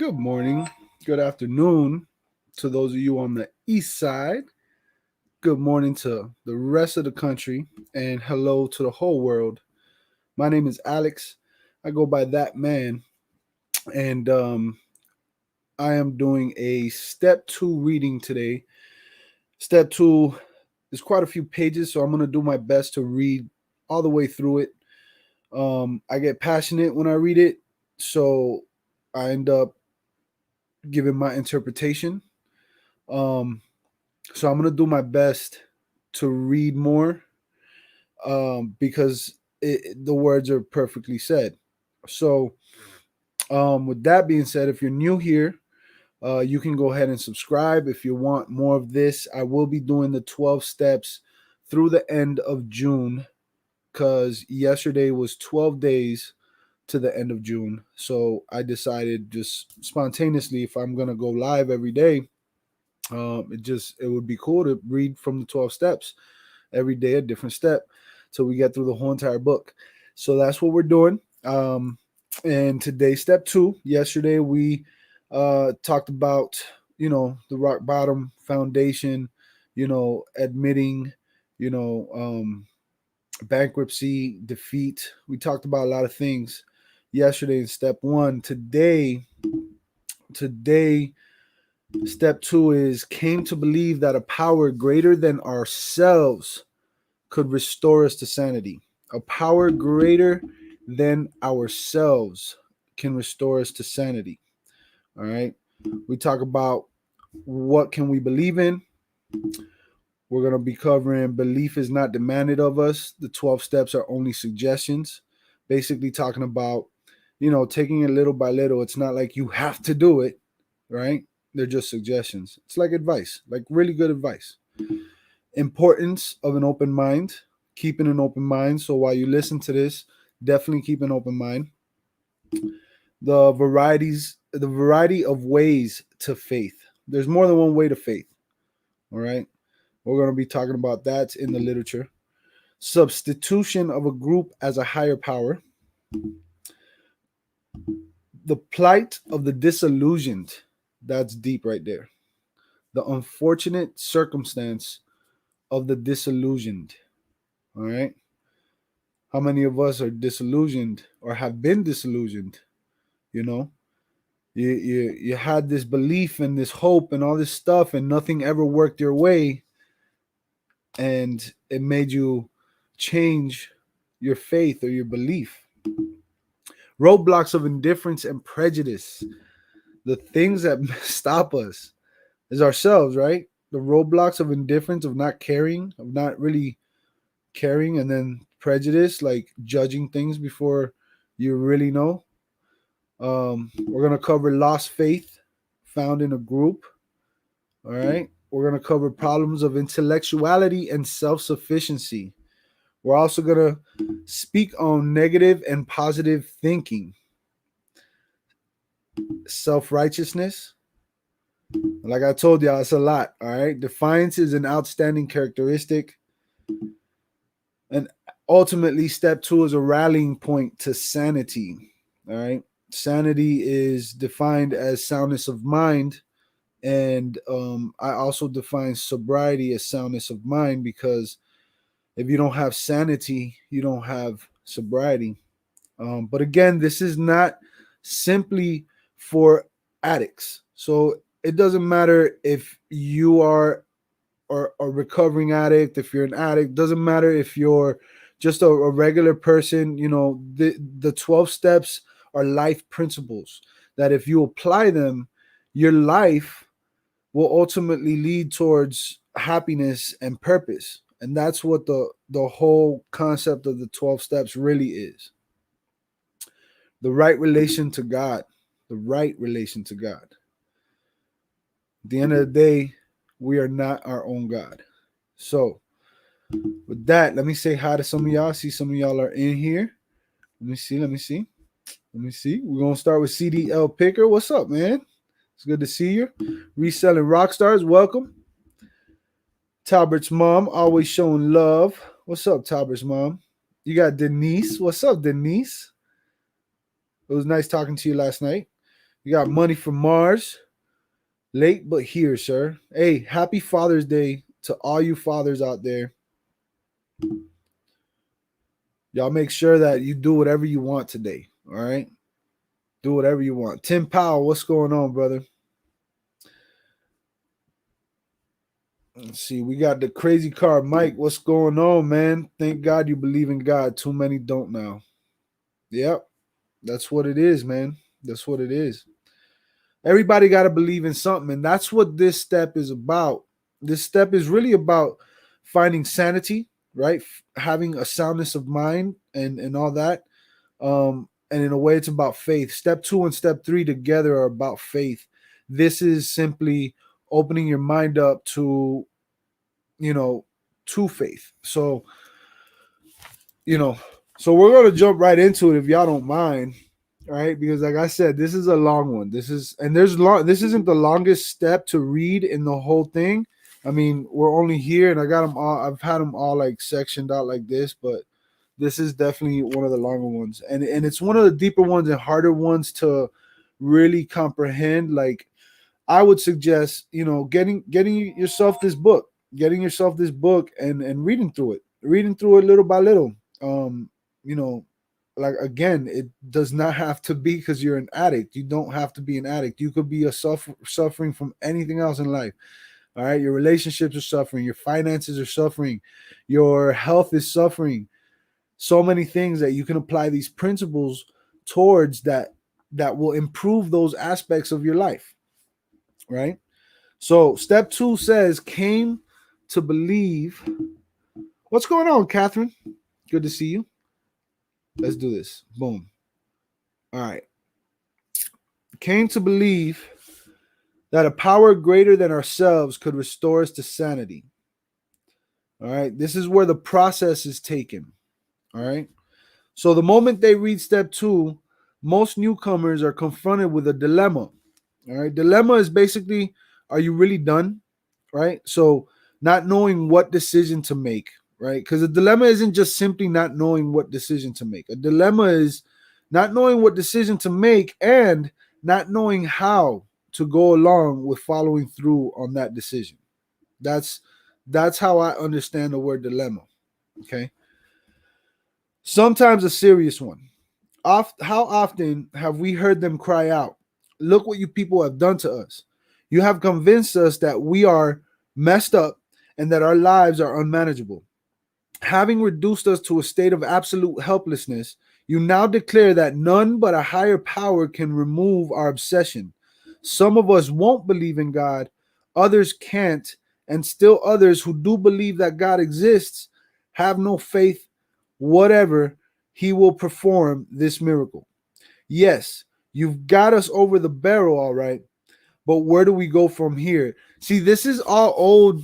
Good morning, good afternoon to those of you on the east side. Good morning to the rest of the country, and hello to the whole world. My name is Alex. I go by Thatman, and I am doing a step two reading today. Step two is quite a few pages, so I'm going to do my best to read all the way through it. I get passionate when I read it, so I end up giving my interpretation. Um, so I'm gonna do my best to read more because the words are perfectly said. So, with that being said, if you're new here, you can go ahead and subscribe if you want more of this. I will be doing the 12 steps through the end of June because yesterday was 12 days to the end of June. So I decided just spontaneously if I'm gonna go live every day, it would be cool to read from the 12 steps every day, a different step, so we get through the whole entire book. So that's what we're doing. And today, step two. Yesterday we talked about the rock bottom foundation, admitting, you know bankruptcy, defeat. We talked about a lot of things yesterday in step one. Today Step two is came to believe that a power greater than ourselves could restore us to sanity. A power greater than ourselves can restore us to sanity. All right. We talk about what can we believe in. We're going to be covering belief is not demanded of us. The 12 steps are only suggestions. Basically talking about, taking it little by little. It's not like you have to do it, right? They're just suggestions. It's like advice, like really good advice. Importance of an open mind, keeping an open mind. So while you listen to this, definitely keep an open mind. The variety of ways to faith. There's more than one way to faith. All right. We're going to be talking about that in the literature. Substitution of a group as a higher power. The plight of the disillusioned. That's deep right there. The unfortunate circumstance of the disillusioned. All right. How many of us are disillusioned or have been disillusioned? You know, you had this belief and this hope and all this stuff, and nothing ever worked your way, and it made you change your faith or your belief. Roadblocks of indifference and prejudice. The things that stop us is ourselves, right? The roadblocks of indifference, of not caring, of not really caring, and then prejudice, like judging things before you really know. We're going to cover lost faith found in a group. All right. We're going to cover problems of intellectuality and self-sufficiency. We're also going to speak on negative and positive thinking, self-righteousness. Like I told y'all, it's a lot. All right. Defiance is an outstanding characteristic. And ultimately, step two is a rallying point to sanity. All right. Sanity is defined as soundness of mind. And I also define sobriety as soundness of mind, because if you don't have sanity, you don't have sobriety. But again, this is not simply for addicts. So it doesn't matter if you are a recovering addict, if you're an addict, doesn't matter if you're just a regular person. The 12 steps are life principles that if you apply them, your life will ultimately lead towards happiness and purpose. And that's what the whole concept of the 12 steps really is. The right relation to God. The right relation to God. At the end of the day, we are not our own God. So, with that, let me say hi to some of y'all. I see some of y'all are in here. Let me see. We're going to start with CDL Picker. What's up, man? It's good to see you. Reselling rock stars, welcome. Talbert's mom, always showing love. What's up, Talbert's mom? You got Denise. What's up, Denise? It was nice talking to you last night. You got money from Mars. Late but here, sir. Hey, happy Father's Day to all you fathers out there. Y'all make sure that you do whatever you want today. All right? Do whatever you want. Tim Powell, what's going on, brother? Let's see. We got the crazy car. Mike, what's going on, man? Thank God you believe in God. Too many don't now. Yep. That's what it is, man. That's what it is. Everybody got to believe in something. And that's what this step is about. This step is really about finding sanity, right? Having a soundness of mind and all that. And in a way, it's about faith. Step 2 and step 3 together are about faith. This is simply opening your mind up to, to faith. So, so we're going to jump right into it if y'all don't mind. Right, because like I said, this is a long one. This isn't the longest step to read in the whole thing. I mean, we're only here, and I got them all. I've had them all like sectioned out like this, but this is definitely one of the longer ones, and it's one of the deeper ones and harder ones to really comprehend. Like, I would suggest, getting yourself this book, and reading through it little by little. You know, like, again, it does not have to be because you're an addict. You don't have to be an addict. You could be suffering from anything else in life. All right, your relationships are suffering, your finances are suffering, your health is suffering. So many things that you can apply these principles towards that will improve those aspects of your life. Right? So step 2 says, came to believe. What's going on, Catherine? Good to see you. Let's do this. Boom. All right. Came to believe that a power greater than ourselves could restore us to sanity. All right. This is where the process is taken. All right. So the moment they read step 2, most newcomers are confronted with a dilemma. All right. Dilemma is basically, are you really done? Right. So not knowing what decision to make. Right. Because a dilemma isn't just simply not knowing what decision to make. A dilemma is not knowing what decision to make and not knowing how to go along with following through on that decision. That's how I understand the word dilemma. Okay. Sometimes a serious one. How often have we heard them cry out, look what you people have done to us. You have convinced us that we are messed up and that our lives are unmanageable. Having reduced us to a state of absolute helplessness, you now declare that none but a higher power can remove our obsession. Some of us won't believe in God, others can't, and still others who do believe that God exists have no faith whatever he will perform this miracle. Yes, you've got us over the barrel, all right, but where do we go from here? See, this is all old,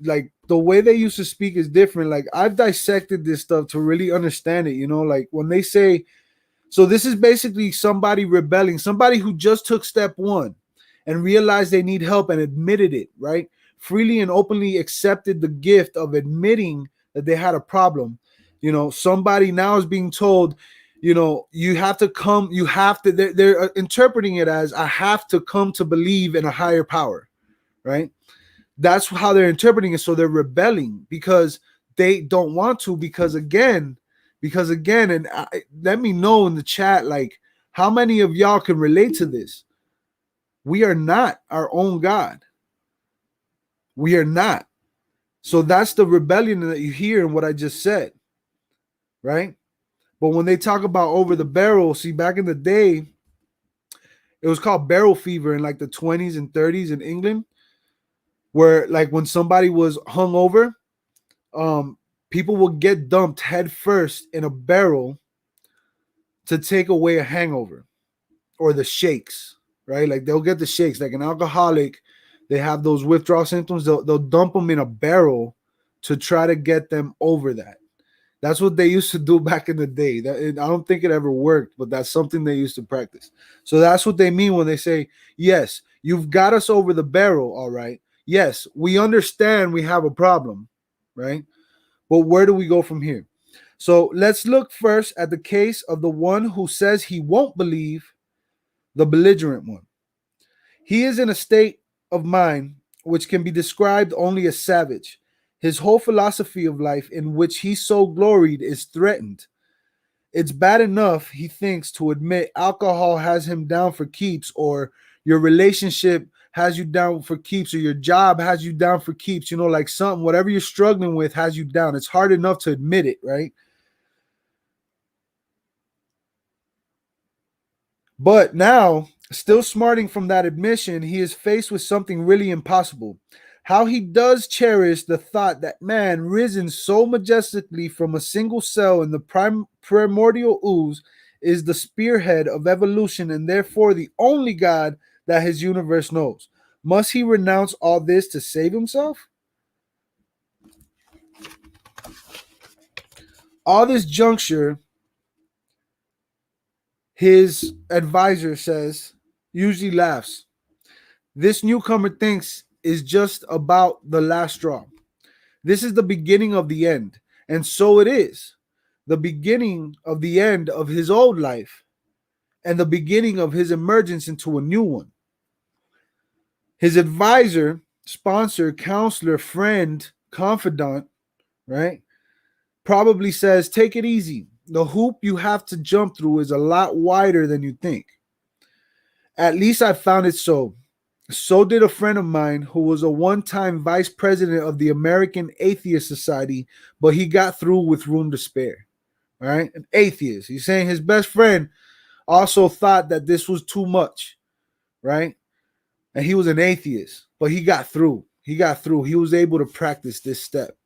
like the way they used to speak is different. Like, I've dissected this stuff to really understand it, like when they say, so this is basically somebody rebelling, somebody who just took step 1 and realized they need help and admitted it, right? Freely and openly accepted the gift of admitting that they had a problem. Somebody now is being told, you have to come, they're interpreting it as, I have to come to believe in a higher power, right? That's how they're interpreting it. So they're rebelling because they don't want to, because again, and let me know in the chat, like, how many of y'all can relate to this? We are not our own God. We are not. So that's the rebellion that you hear in what I just said, right? But when they talk about over the barrel, see, back in the day, it was called barrel fever in like the 20s and 30s in England, where like when somebody was hung over, people would get dumped head first in a barrel to take away a hangover or the shakes, right? Like they'll get the shakes. Like an alcoholic, they have those withdrawal symptoms. They'll dump them in a barrel to try to get them over that. That's what they used to do back in the day. I don't think it ever worked, but that's something they used to practice. So that's what they mean when they say, yes, you've got us over the barrel, all right. Yes, we understand we have a problem, right? But where do we go from here? So let's look first at the case of the one who says he won't believe, the belligerent one. He is in a state of mind which can be described only as savage. His whole philosophy of life, in which he so gloried, is threatened. It's bad enough, he thinks, to admit alcohol has him down for keeps, or your relationship has you down for keeps, or your job has you down for keeps, like something, whatever you're struggling with has you down. It's hard enough to admit it, right? But now, still smarting from that admission, he is faced with something really impossible. How he does cherish the thought that man, risen so majestically from a single cell in the primordial ooze, is the spearhead of evolution and therefore the only God that his universe knows. Must he renounce all this to save himself? All this juncture, his advisor says, usually laughs. This newcomer thinks is just about the last straw. This is the beginning of the end. And so it is. The beginning of the end of his old life and the beginning of his emergence into a new one. His advisor, sponsor, counselor, friend, confidant, right, probably says, take it easy. The hoop you have to jump through is a lot wider than you think. At least I found it so. So did a friend of mine who was a one-time vice president of the American Atheist Society, but he got through with room to spare. All right? An atheist. He's saying his best friend also thought that this was too much, right? And he was an atheist, but he got through. He got through. He was able to practice this step.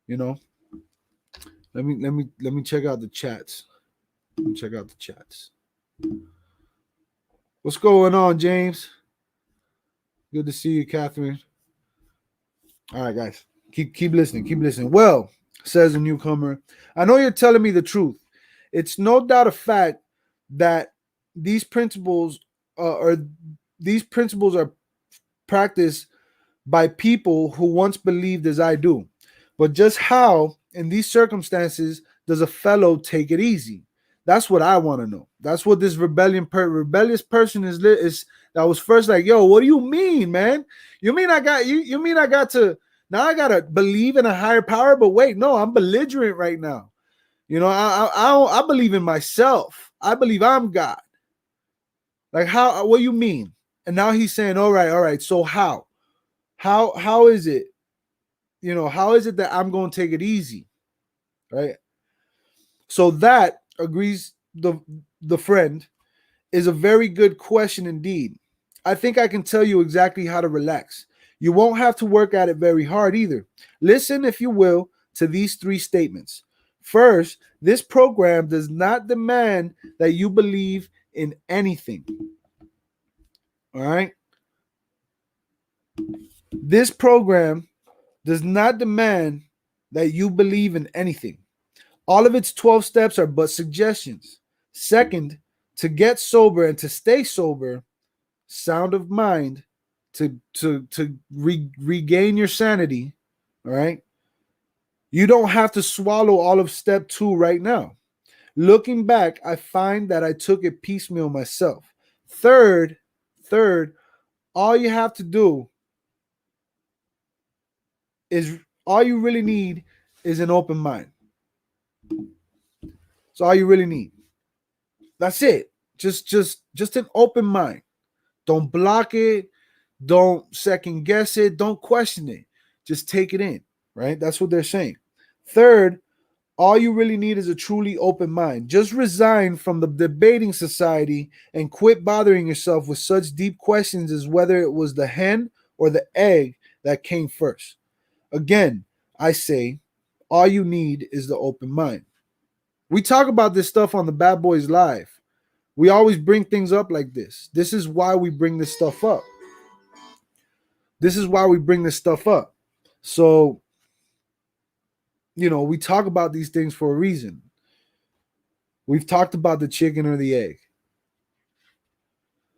Let me check out the chats. Let me check out the chats. What's going on, James? Good to see you, Catherine. All right, guys. Keep listening. Keep listening. Well, says the newcomer, I know you're telling me the truth. It's no doubt a fact that these principles are practiced by people who once believed as I do. But just how, in these circumstances, does a fellow take it easy? That's what I want to know. That's what this rebellious person is that was first like, yo, what do you mean, man? You mean I got to now I gotta believe in a higher power? But wait, no, I'm belligerent right now. I believe in myself. I believe I'm God. Like, how? What do you mean? And now he's saying, all right. So how is it? How is it that I'm going to take it easy, right? So that, agrees the friend, is a very good question indeed. I think I can tell you exactly how to relax. You won't have to work at it very hard either. Listen, if you will, to these three statements. First, this program does not demand that you believe in anything. All right? This program does not demand that you believe in anything. All of its 12 steps are but suggestions. Second, to get sober and to stay sober, sound of mind, to regain your sanity, all right? You don't have to swallow all of step 2 right now. Looking back, I find that I took it piecemeal myself. Third, all you have to do is, all you really need is an open mind. That's all you really need. That's it. Just an open mind. Don't block it. Don't second guess it. Don't question it. Just take it in, right? That's what they're saying. Third, all you really need is a truly open mind. Just resign from the debating society and quit bothering yourself with such deep questions as whether it was the hen or the egg that came first. Again, I say, all you need is the open mind. We talk about this stuff on the Bad Boys Live. We always bring things up like this. This is why we bring this stuff up. So, we talk about these things for a reason. We've talked about the chicken or the egg.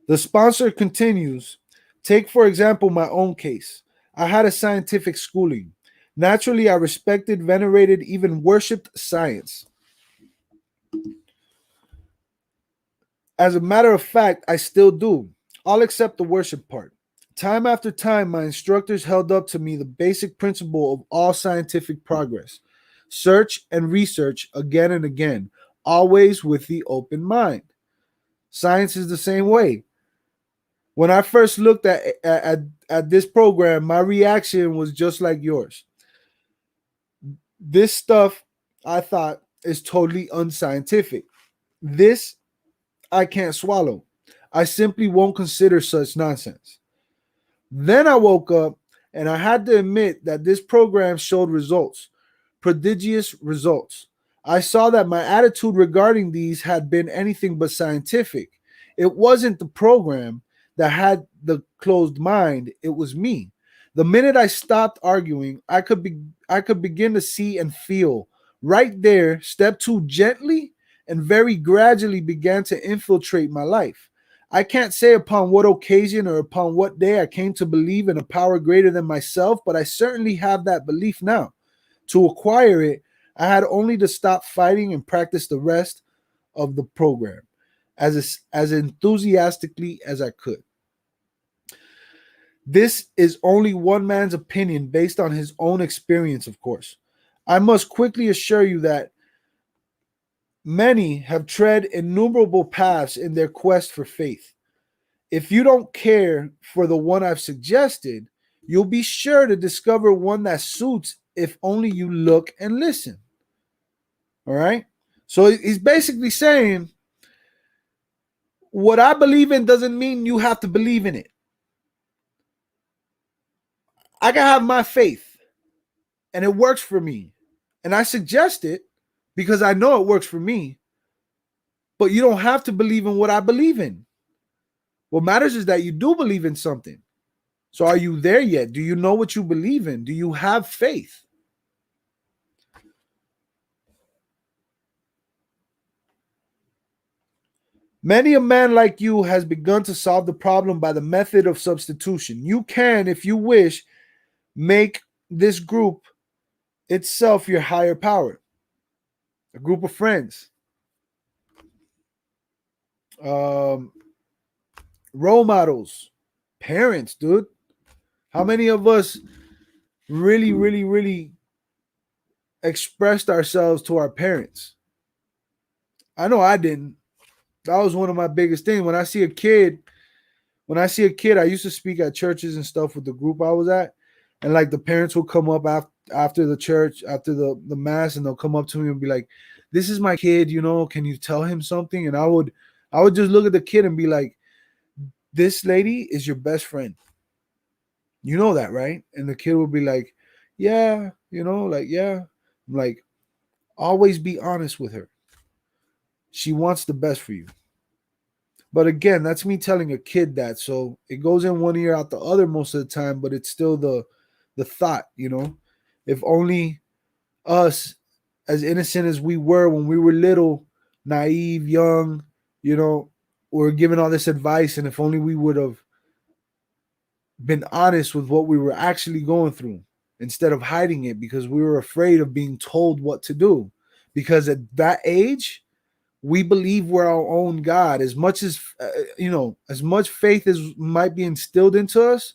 The sponsor continues. Take, for example, my own case. I had a scientific schooling. Naturally, I respected, venerated, even worshipped science. As a matter of fact, I still do, all except the worship part. Time after time, my instructors held up to me the basic principle of all scientific progress: search and research again and again, always with the open mind. Science is the same way. When I first looked at this program, my reaction was just like yours. This stuff, I thought, is totally unscientific. This I can't swallow. I simply won't consider such nonsense. Then I woke up and I had to admit that this program showed results, prodigious results. I saw that my attitude regarding these had been anything but scientific. It wasn't the program that had the closed mind, it was me. The minute I stopped arguing, I could begin to see and feel. Right there, step two gently and very gradually began to infiltrate my life. I can't say upon what occasion or upon what day I came to believe in a power greater than myself, but I certainly have that belief now. To acquire it, I had only to stop fighting and practice the rest of the program as enthusiastically as I could. This is only one man's opinion based on his own experience, of course. I must quickly assure you that many have tread innumerable paths in their quest for faith. If you don't care for the one I've suggested, you'll be sure to discover one that suits if only you look and listen. All right? So he's basically saying, what I believe in doesn't mean you have to believe in it. I can have my faith and it works for me. And I suggest it because I know it works for me. But you don't have to believe in what I believe in. What matters is that you do believe in something. So are you there yet? Do you know what you believe in? Do you have faith? Many a man like you has begun to solve the problem by the method of substitution. You can, if you wish, make this group itself your higher power. A group of friends. Role models. Parents, dude. How many of us really expressed ourselves to our parents? I know I didn't. That was one of my biggest things. When I see a kid, I used to speak at churches and stuff with the group I was at, and like the parents will come up after the church, after the mass, and they'll come up to me and be like, "This is my kid, can you tell him something?" And I would just look at the kid and be like, "This lady is your best friend. You know that, right?" And the kid would be like, "Yeah, yeah." I'm like, always be honest with her. She wants the best for you. But again, that's me telling a kid that. So it goes in one ear out the other most of the time, but it's still the thought, If only us, as innocent as we were when we were little, naive, young, were given all this advice, and if only we would have been honest with what we were actually going through instead of hiding it because we were afraid of being told what to do. Because at that age, we believe we're our own God. As much as as much faith as might be instilled into us,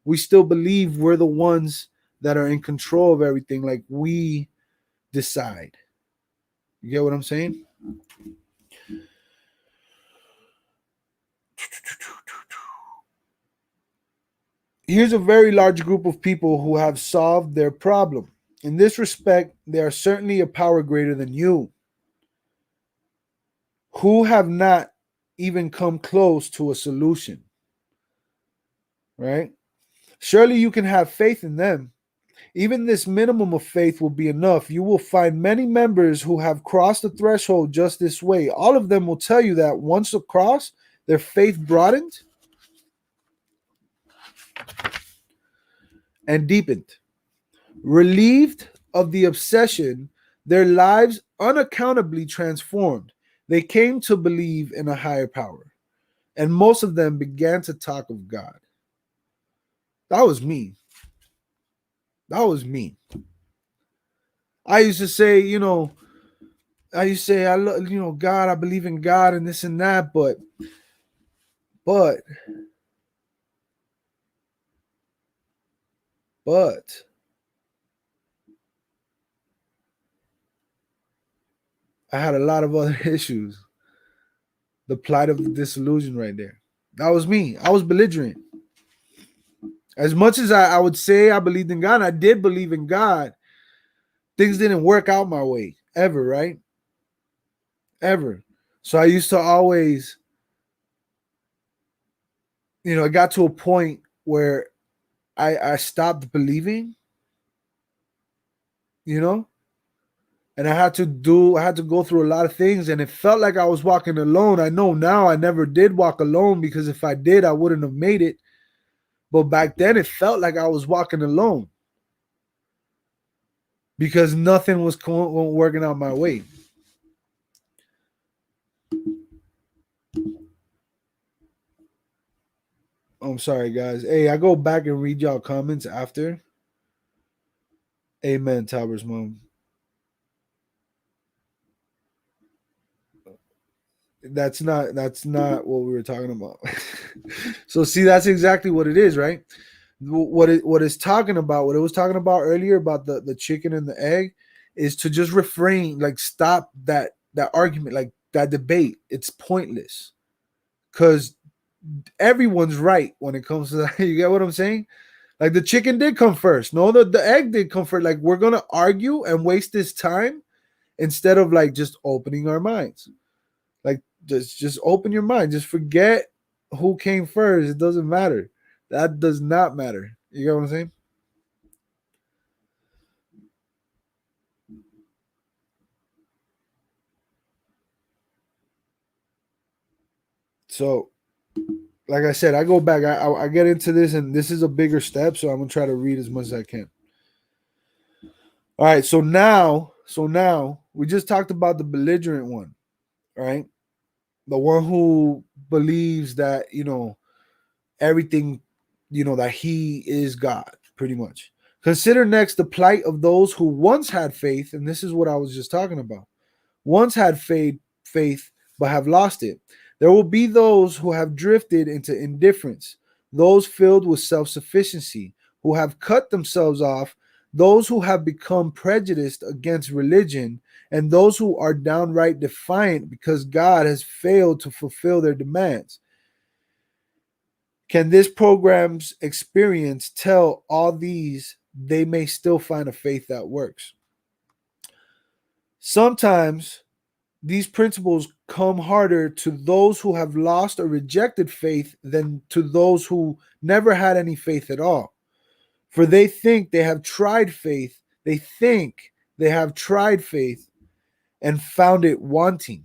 we still believe we're the ones that are in control of everything. Like, we decide. You get what I'm saying? Here's a very large group of people who have solved their problem. In this respect, they are certainly a power greater than you, who have not even come close to a solution. Right? Surely you can have faith in them. Even this minimum of faith will be enough. You will find many members who have crossed the threshold just this way. All of them will tell you that once across, their faith broadened and deepened. Relieved of the obsession, their lives unaccountably transformed. They came to believe in a higher power, and most of them began to talk of God. That was me. That was me. I used to say, you say, I love, God, I believe in God and this and that, but I had a lot of other issues. The plight of the disillusion right there. That was me. I was belligerent. As much as I would say I believed in God, and I did believe in God, things didn't work out my way ever, right? Ever. So I used to always, it got to a point where I stopped believing, you know, and I had to go through a lot of things, and it felt like I was walking alone. I know now I never did walk alone, because if I did, I wouldn't have made it. But back then, it felt like I was walking alone because nothing was working out my way. I'm sorry, guys. Hey, I go back and read y'all comments after. Amen, Towers mom. That's not what we were talking about. So see, that's exactly what it is, right? What it's talking about, what it was talking about earlier about the chicken and the egg, is to just refrain, like stop that argument, like that debate. It's pointless because everyone's right when it comes to that. You get what I'm saying? Like the chicken did come first. No, the egg did come first. Like we're gonna argue and waste this time instead of like just opening our minds. Like just open your mind. Just forget who came first. It doesn't matter. That does not matter. You get what I'm saying? So, like I said, I go back. I get into this, and this is a bigger step. So I'm gonna try to read as much as I can. All right. So now we just talked about the belligerent one, right? The one who believes that everything, that he is God, pretty much. Consider next the plight of those who once had faith, and this is what I was just talking about. Once had faith, but have lost it. There will be those who have drifted into indifference, those filled with self-sufficiency, who have cut themselves off, those who have become prejudiced against religion, and those who are downright defiant because God has failed to fulfill their demands. Can this program's experience tell all these they may still find a faith that works? Sometimes these principles come harder to those who have lost or rejected faith than to those who never had any faith at all. For they think they have tried faith, and found it wanting.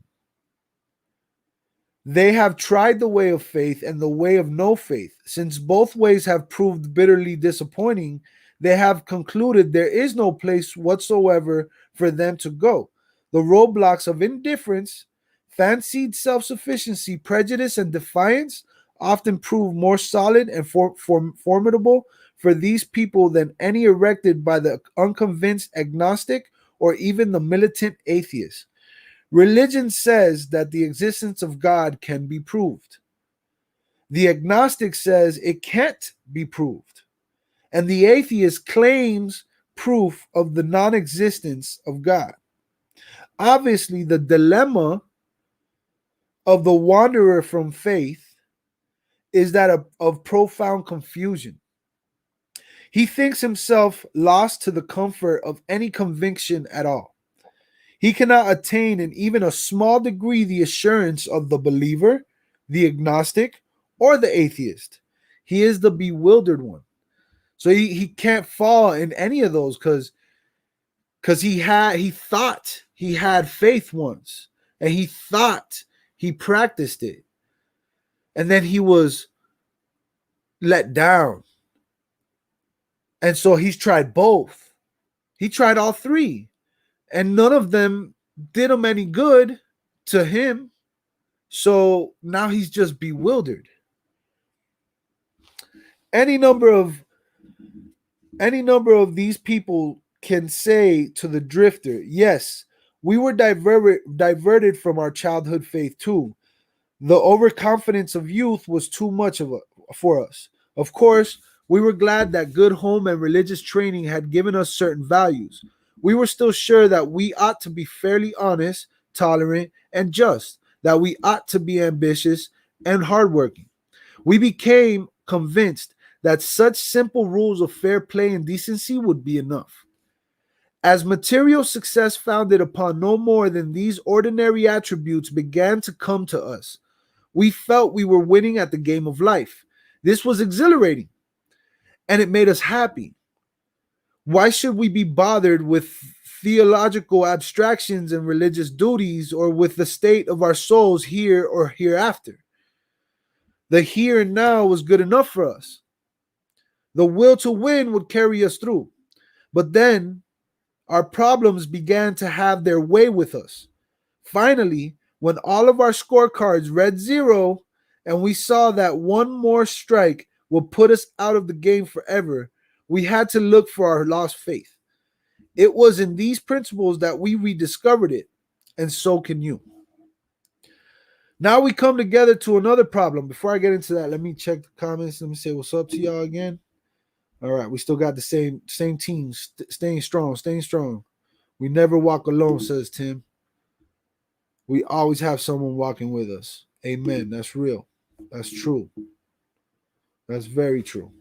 They have tried the way of faith and the way of no faith. Since both ways have proved bitterly disappointing, they have concluded there is no place whatsoever for them to go. The roadblocks of indifference, fancied self sufficiency, prejudice, and defiance often prove more solid and formidable for these people than any erected by the unconvinced agnostic or even the militant atheist. Religion says that the existence of God can be proved. The agnostic says it can't be proved. And the atheist claims proof of the non existence of God. Obviously, the dilemma of the wanderer from faith is that of profound confusion. He thinks himself lost to the comfort of any conviction at all. He cannot attain in even a small degree the assurance of the believer, the agnostic, or the atheist. He is the bewildered one. So he can't fall in any of those because he thought he had faith once, and he thought he practiced it, and then he was let down. And so he's tried both. He tried all three, and none of them did him any good to him. So now he's just bewildered. Any number of any number of these people can say to the drifter, yes, We were diverted from our childhood faith too. The overconfidence of youth was too much for us. Of course, we were glad that good home and religious training had given us certain values. We were still sure that we ought to be fairly honest, tolerant, and just, that we ought to be ambitious and hardworking. We became convinced that such simple rules of fair play and decency would be enough. As material success founded upon no more than these ordinary attributes began to come to us, we felt we were winning at the game of life. This was exhilarating, and it made us happy. Why should we be bothered with theological abstractions and religious duties, or with the state of our souls here or hereafter? The here and now was good enough for us. The will to win would carry us through. But then our problems began to have their way with us. Finally, when all of our scorecards read 0 and we saw that one more strike would put us out of the game forever, we had to look for our lost faith. It was in these principles that we rediscovered it, and so can you. Now we come together to another problem. Before I get into that, let me check the comments. Let me say what's up to y'all again. All right, we still got the same team, staying strong. We never walk alone, says Tim. We always have someone walking with us. Amen. That's real. That's true. That's very true.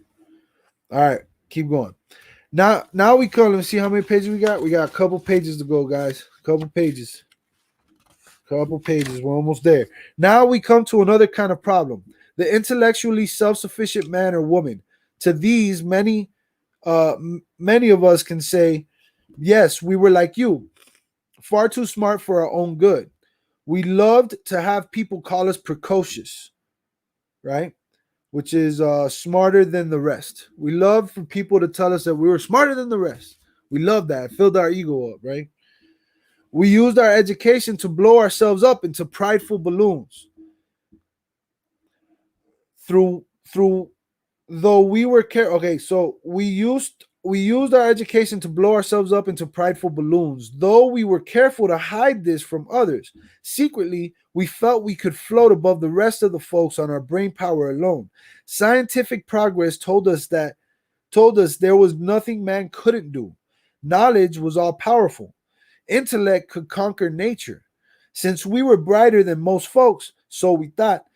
All right, keep going. Now we come. Let's see how many pages we got. We got a couple pages to go, guys. Couple pages. We're almost there. Now we come to another kind of problem. The intellectually self-sufficient man or woman. To these, many of us can say, yes, we were like you, far too smart for our own good. We loved to have people call us precocious, right? Which is smarter than the rest. We loved for people to tell us that we were smarter than the rest. We loved that. It filled our ego up, right? We used our education to blow ourselves up into prideful balloons. Through though we were okay, so we used our education to blow ourselves up into prideful balloons. Though we were careful to hide this from others, secretly we felt we could float above the rest of the folks on our brain power alone. Scientific progress told us there was nothing man couldn't do. Knowledge was all powerful. Intellect could conquer nature. Since we were brighter than most folks, so we thought,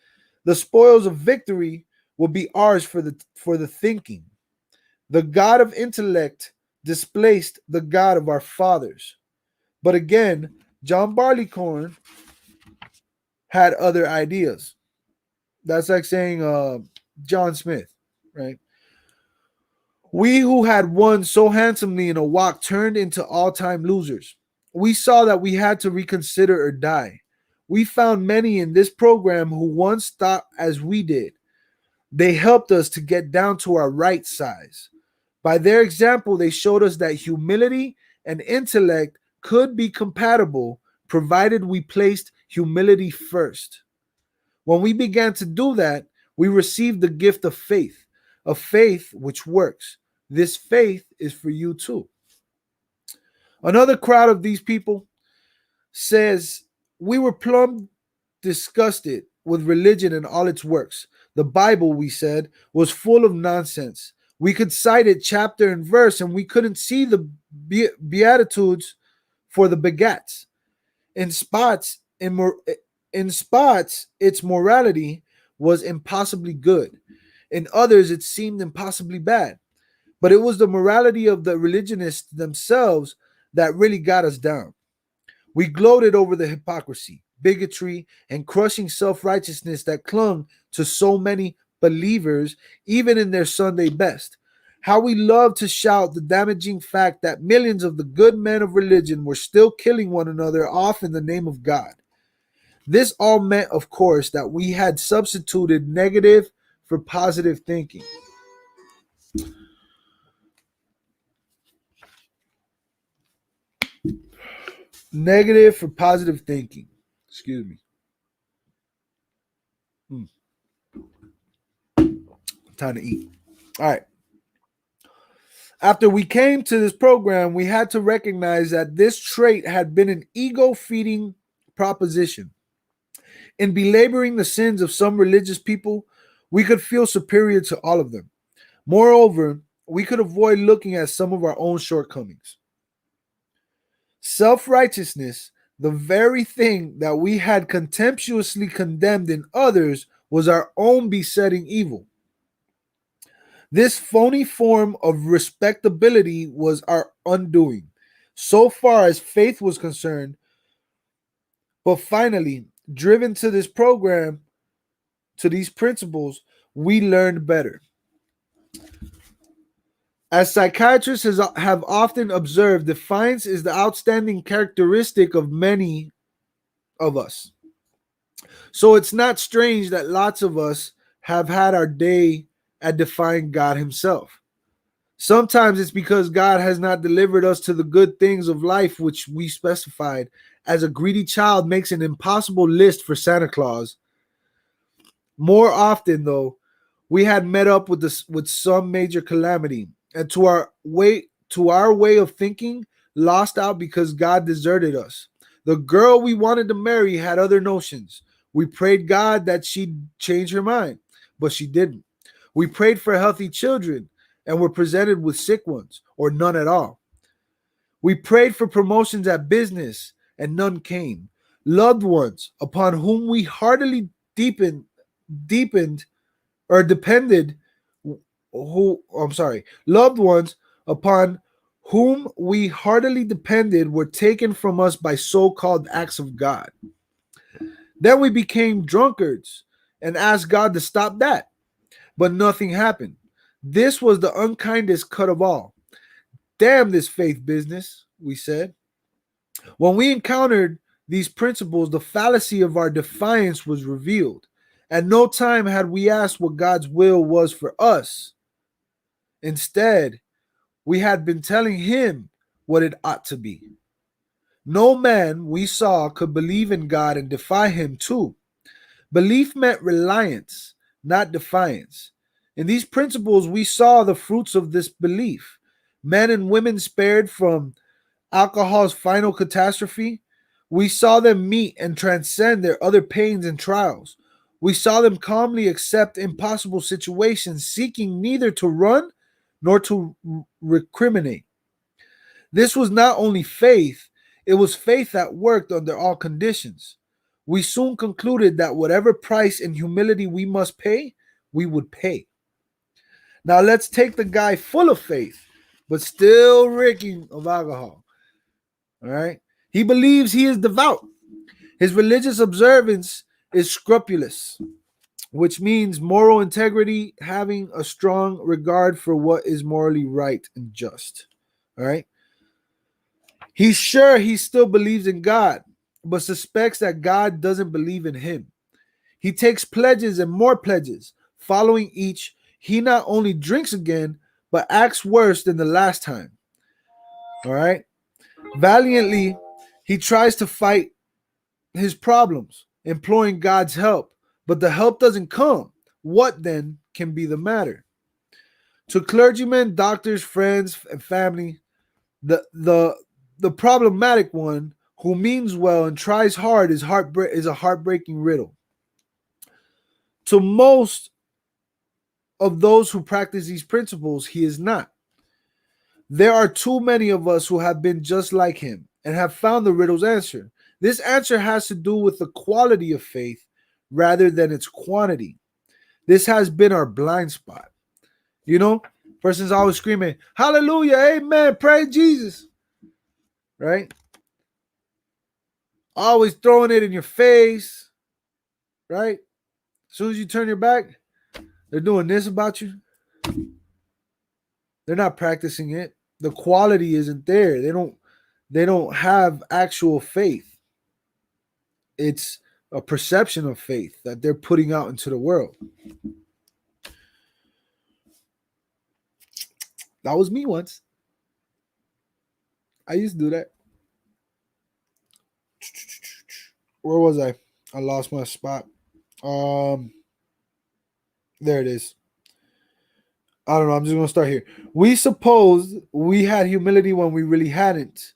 the spoils of victory would be ours for the thinking. The God of intellect displaced the God of our fathers. But again, John Barleycorn had other ideas. That's like saying John Smith, right? We who had won so handsomely in a walk turned into all-time losers. We saw that we had to reconsider or die. We found many in this program who once thought as we did. They helped us to get down to our right size. By their example, they showed us that humility and intellect could be compatible, provided we placed humility first. When we began to do that, we received the gift of faith, a faith which works. This faith is for you too. Another crowd of these people says, we were plumb disgusted with religion and all its works. The Bible, we said, was full of nonsense. We could cite it chapter and verse, and we couldn't see the beatitudes for the begats. In spots, its morality was impossibly good. In others, it seemed impossibly bad. But it was the morality of the religionists themselves that really got us down. We gloated over the hypocrisy, bigotry, and crushing self-righteousness that clung to so many believers, even in their Sunday best. How we loved to shout the damaging fact that millions of the good men of religion were still killing one another off in the name of God. This all meant, of course, that we had substituted negative for positive thinking. Negative for positive thinking. Excuse me. Time to eat. All right. After we came to this program, we had to recognize that this trait had been an ego-feeding proposition. In belaboring the sins of some religious people, we could feel superior to all of them. Moreover, we could avoid looking at some of our own shortcomings. Self-righteousness, the very thing that we had contemptuously condemned in others, was our own besetting evil. This phony form of respectability was our undoing, so far as faith was concerned. But finally, driven to this program, to these principles, we learned better. As psychiatrists have often observed, defiance is the outstanding characteristic of many of us. So it's not strange that lots of us have had our day at defying God Himself. Sometimes it's because God has not delivered us to the good things of life which we specified, as a greedy child makes an impossible list for Santa Claus. More often, though, we had met up with some major calamity, and to our way of thinking, lost out because God deserted us. The girl we wanted to marry had other notions. We prayed God that she'd change her mind, but she didn't. We prayed for healthy children and were presented with sick ones, or none at all. We prayed for promotions at business, and none came. Loved ones upon whom we heartily deepened or depended, loved ones upon whom we heartily depended were taken from us by so-called acts of God. Then we became drunkards and asked God to stop that, but nothing happened. This was the unkindest cut of all. Damn this faith business, we said. When we encountered these principles, the fallacy of our defiance was revealed. At no time had we asked what God's will was for us. Instead, we had been telling Him what it ought to be. No man we saw could believe in God and defy Him too. Belief meant reliance, not defiance. In these principles, we saw the fruits of this belief. Men and women spared from alcohol's final catastrophe. We saw them meet and transcend their other pains and trials. We saw them calmly accept impossible situations, seeking neither to run nor to recriminate. This was not only faith, it was faith that worked under all conditions. We soon concluded that whatever price in humility we must pay, we would pay. Now let's take the guy full of faith, but still reeking of alcohol. All right? He believes he is devout. His religious observance is scrupulous, which means moral integrity, having a strong regard for what is morally right and just. All right? He's sure he still believes in God, but suspects that God doesn't believe in him. He takes pledges and more pledges. Following each, he not only drinks again, but acts worse than the last time. All right? Valiantly, he tries to fight his problems, imploring God's help, but the help doesn't come. What then can be the matter? To clergymen, doctors, friends, and family, the problematic one who means well and tries hard is a heartbreaking riddle. To most of those who practice these principles, he is not. There are too many of us who have been just like him and have found the riddle's answer. This answer has to do with the quality of faith rather than its quantity. This has been our blind spot. You know, person's always screaming, hallelujah, amen, praise Jesus. Right? Always throwing it in your face. Right? As soon as you turn your back, they're doing this about you. They're not practicing it. The quality isn't there. They don't have actual faith. It's a perception of faith that they're putting out into the world. That was me once. I used to do that. Where was I? I lost my spot. There it is. I don't know. I'm just going to start here. We supposed we had humility when we really hadn't.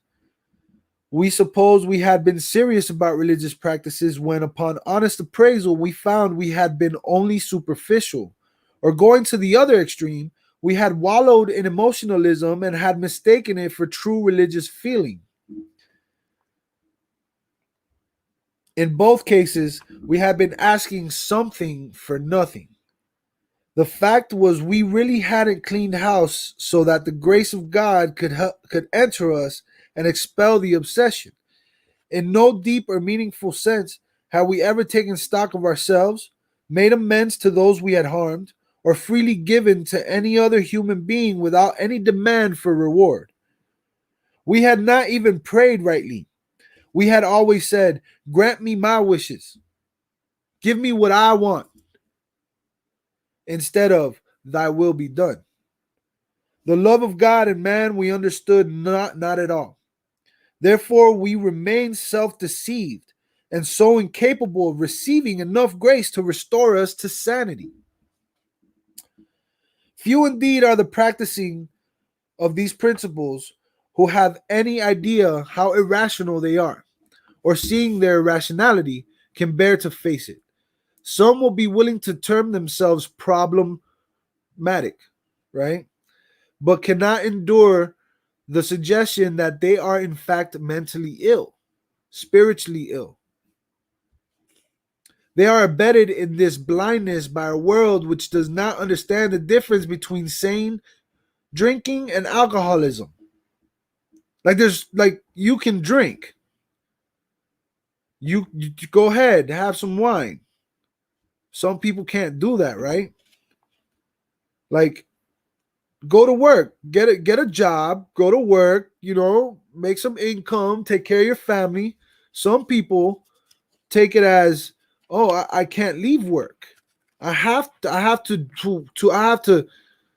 We suppose we had been serious about religious practices when, upon honest appraisal, we found we had been only superficial. Or going to the other extreme, we had wallowed in emotionalism and had mistaken it for true religious feeling. In both cases, we had been asking something for nothing. The fact was, we really hadn't cleaned house so that the grace of God could enter us and expel the obsession. In no deep or meaningful sense had we ever taken stock of ourselves, made amends to those we had harmed, or freely given to any other human being without any demand for reward. We had not even prayed rightly. We had always said, "Grant me my wishes. Give me what I want," instead of "Thy will be done." The love of God and man we understood not at all. Therefore, we remain self-deceived and so incapable of receiving enough grace to restore us to sanity. Few indeed are the practicing of these principles who have any idea how irrational they are, or seeing their irrationality, can bear to face it. Some will be willing to term themselves problematic, right? But cannot endure the suggestion that they are in fact mentally ill, spiritually ill. They are abetted in this blindness by a world which does not understand the difference between sane drinking and alcoholism. Like you can drink. You go ahead, have some wine. Some people can't do that, right? Like go to work, get a job, go to work, make some income, take care of your family. Some people take it as, oh, I can't leave work. I have to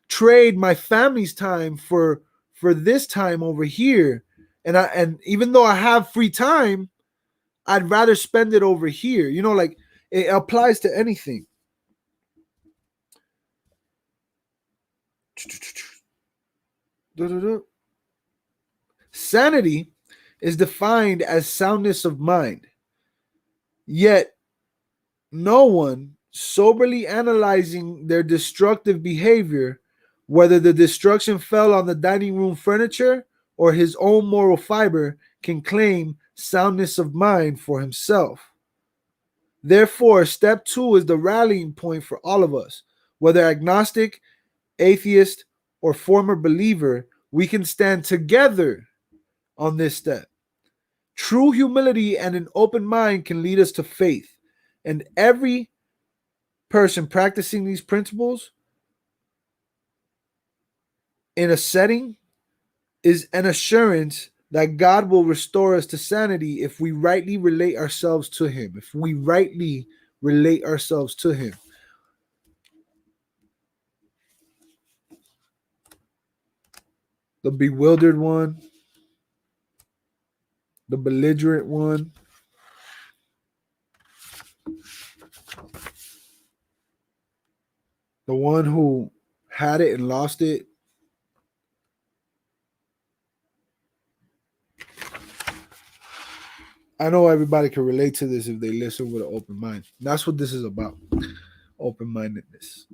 trade my family's time for this time over here. And even though I have free time, I'd rather spend it over here. Like it applies to anything. Sanity is defined as soundness of mind. Yet no one soberly analyzing their destructive behavior, whether the destruction fell on the dining room furniture or his own moral fiber, can claim soundness of mind for himself. Therefore, step 2 is the rallying point for all of us. Whether agnostic, atheist, or former believer, we can stand together on this step. True humility and an open mind can lead us to faith, and every person practicing these principles in a setting is an assurance that God will restore us to sanity if we rightly relate ourselves to Him. If we rightly relate ourselves to Him. The bewildered one, the belligerent one, the one who had it and lost it. I know everybody can relate to this if they listen with an open mind. That's what this is about. Open-mindedness.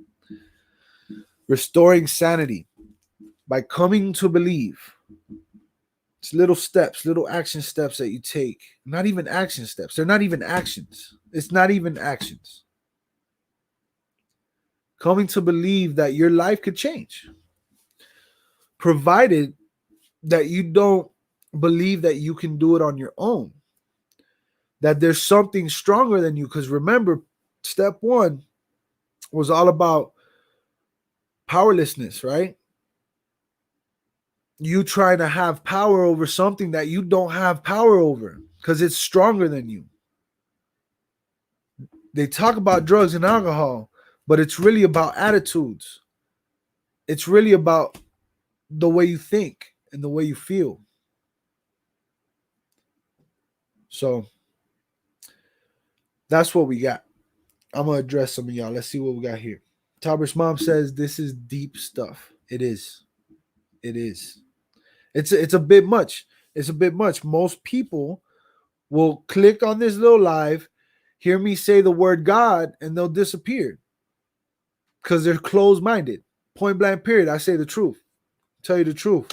Restoring sanity by coming to believe. It's little steps, little action steps that you take. Not even action steps. They're not even actions. It's not even actions. Coming to believe that your life could change. Provided that you don't believe that you can do it on your own. That there's something stronger than you. Because remember, step 1 was all about powerlessness, right? You trying to have power over something that you don't have power over because it's stronger than you. They talk about drugs and alcohol, but it's really about attitudes. It's really about the way you think and the way you feel. So that's what we got. I'm going to address some of y'all. Let's see what we got here. Talbert's mom says this is deep stuff. It is. It is. It's a bit much. It's a bit much. Most people will click on this little live, hear me say the word God, and they'll disappear because they're closed-minded. Point blank period. I say the truth. Tell you the truth.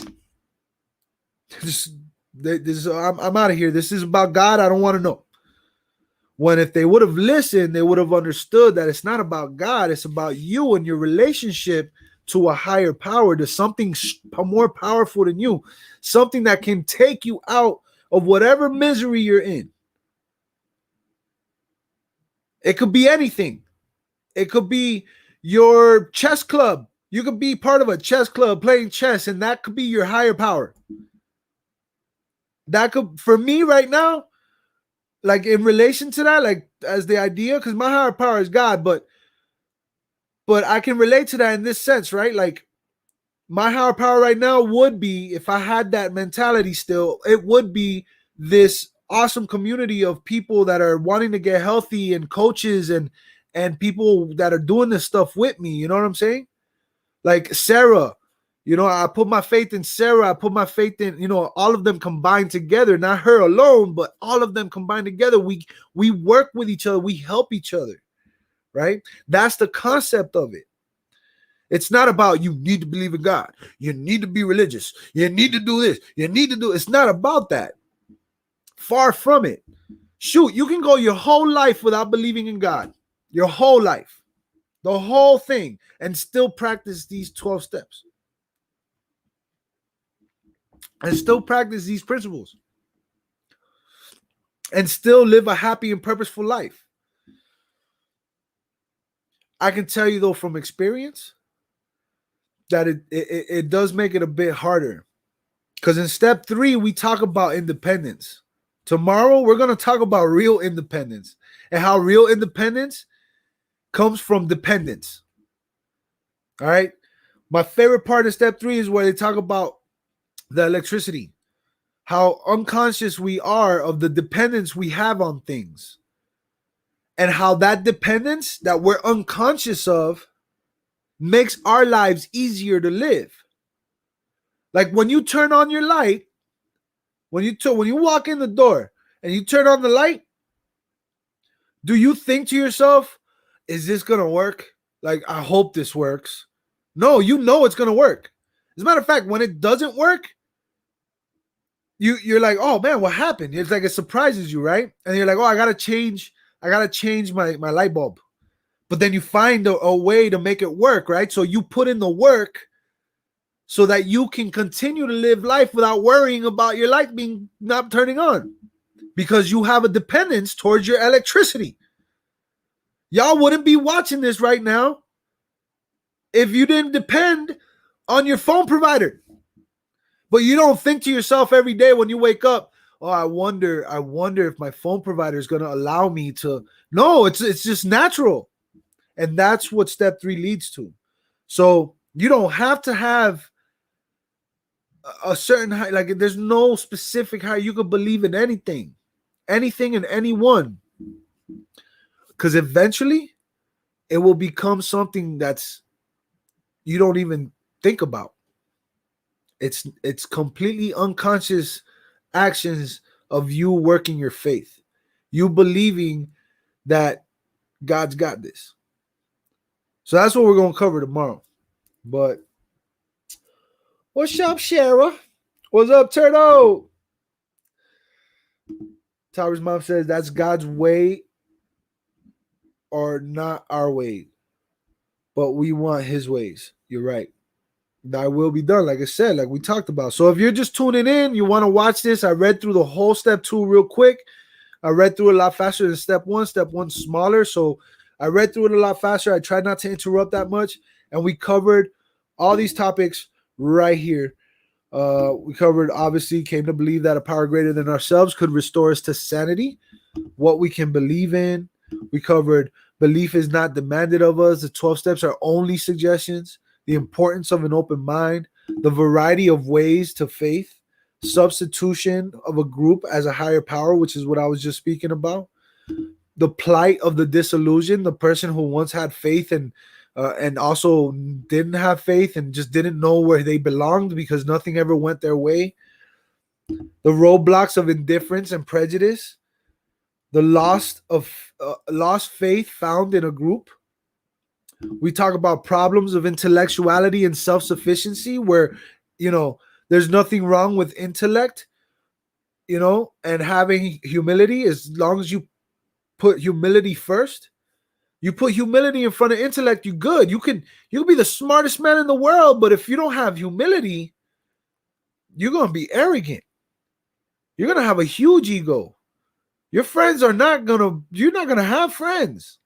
I'm out of here. This is about God. I don't want to know. When if they would have listened, they would have understood that it's not about God. It's about you and your relationship to a higher power, to something more powerful than you, something that can take you out of whatever misery you're in. It could be anything. It could be your chess club. You could be part of a chess club playing chess, and that could be your higher power. That could, for me right now, like in relation to that, like as the idea, because my higher power is God, but I can relate to that in this sense, right? Like my higher power right now would be, if I had that mentality still, it would be this awesome community of people that are wanting to get healthy, and coaches and people that are doing this stuff with me. You know what I'm saying? Like Sarah, you know, I put my faith in Sarah. I put my faith in, you know, all of them combined together, not her alone, but all of them combined together. We work with each other. We help each other, right? That's the concept of it. It's not about you need to believe in God. You need to be religious. You need to do this. You need to do. It's not about that. Far from it. Shoot, you can go your whole life without believing in God. Your whole life. The whole thing. And still practice these 12 steps. And still practice these principles. And still live a happy and purposeful life. I can tell you though from experience that it does make it a bit harder. Because in step 3, we talk about independence. Tomorrow, we're going to talk about real independence and how real independence comes from dependence. All right. My favorite part of step 3 is where they talk about the electricity, how unconscious we are of the dependence we have on things, and how that dependence that we're unconscious of makes our lives easier to live. Like when you turn on your light, when you walk in the door and you turn on the light, do you think to yourself, is this going to work? Like, I hope this works. No, you know it's going to work. As a matter of fact, when it doesn't work, you're like, oh man, what happened? It's like it surprises you, right? And you're like, oh, I got to change my light bulb. But then you find a way to make it work, right? So you put in the work so that you can continue to live life without worrying about your light not turning on, because you have a dependence towards your electricity. Y'all wouldn't be watching this right now if you didn't depend on your phone provider. But you don't think to yourself every day when you wake up, oh, I wonder if my phone provider is going to allow me to. No, it's just natural. And that's what step 3 leads to. So you don't have to have a certain height. Like there's no specific how you could believe in anything and anyone. Because eventually it will become something that's you don't even think about. It's completely unconscious actions of you working your faith. You believing that God's got this. So that's what we're going to cover tomorrow. But what's up, Shara? What's up, Turtle? Tyler's mom says that's God's way or not our way. But we want his ways. You're right. That will be done, like I said, like we talked about. So if you're just tuning in, you want to watch this, I read through the whole step 2 real quick. I read through it a lot faster than step 1. Step 1's smaller, so I read through it a lot faster. I tried not to interrupt that much, and we covered all these topics right here. We covered, obviously, came to believe that a power greater than ourselves could restore us to sanity, what we can believe in. We covered belief is not demanded of us. The 12 steps are only suggestions. The importance of an open mind, the variety of ways to faith, substitution of a group as a higher power, which is what I was just speaking about, the plight of the disillusioned, the person who once had faith and and also didn't have faith and just didn't know where they belonged because nothing ever went their way. The roadblocks of indifference and prejudice, the lost faith found in a group. We talk about problems of intellectuality and self-sufficiency, where there's nothing wrong with intellect, and having humility, as long as you put humility first. You put humility in front of intellect, you good. You can be the smartest man in the world, but if you don't have humility, you're gonna be arrogant. You're gonna have a huge ego. Your friends you're not gonna have friends.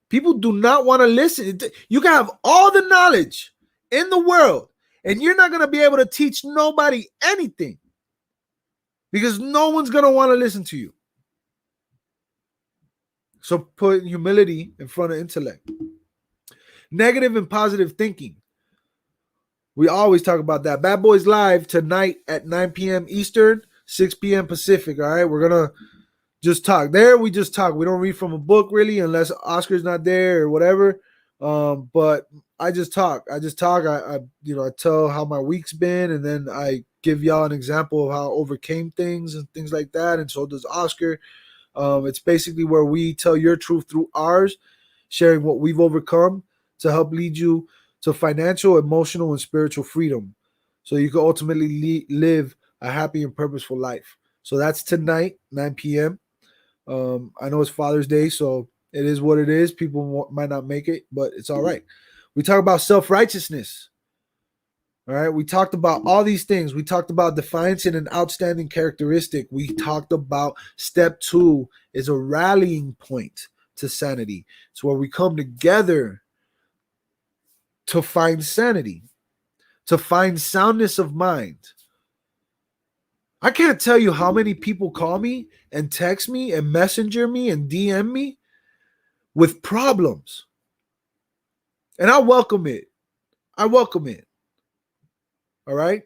People do not want to listen. You can have all the knowledge in the world, and you're not gonna be able to teach nobody anything because no one's gonna want to listen to you. So put humility in front of intellect. Negative and positive thinking. We always talk about that. Bad Boys Live tonight at 9 p.m. Eastern, 6 p.m. Pacific. All right, we're gonna just talk. There we just talk. We don't read from a book really, unless Oscar's not there or whatever. But I just talk. I tell how my week's been, and then I give y'all an example of how I overcame things and things like that. And so does Oscar. It's basically where we tell your truth through ours, sharing what we've overcome to help lead you to financial, emotional, and spiritual freedom, so you can ultimately live a happy and purposeful life. So that's tonight, 9 p.m. I know it's Father's Day, so it is what it is. People might not make it, but it's all right. We talk about self-righteousness. All right. We talked about all these things. We talked about defiance and an outstanding characteristic. We talked about step 2 is a rallying point to sanity. It's where we come together to find sanity, to find soundness of mind. I can't tell you how many people call me and text me and messenger me and DM me with problems. And I welcome it. All right?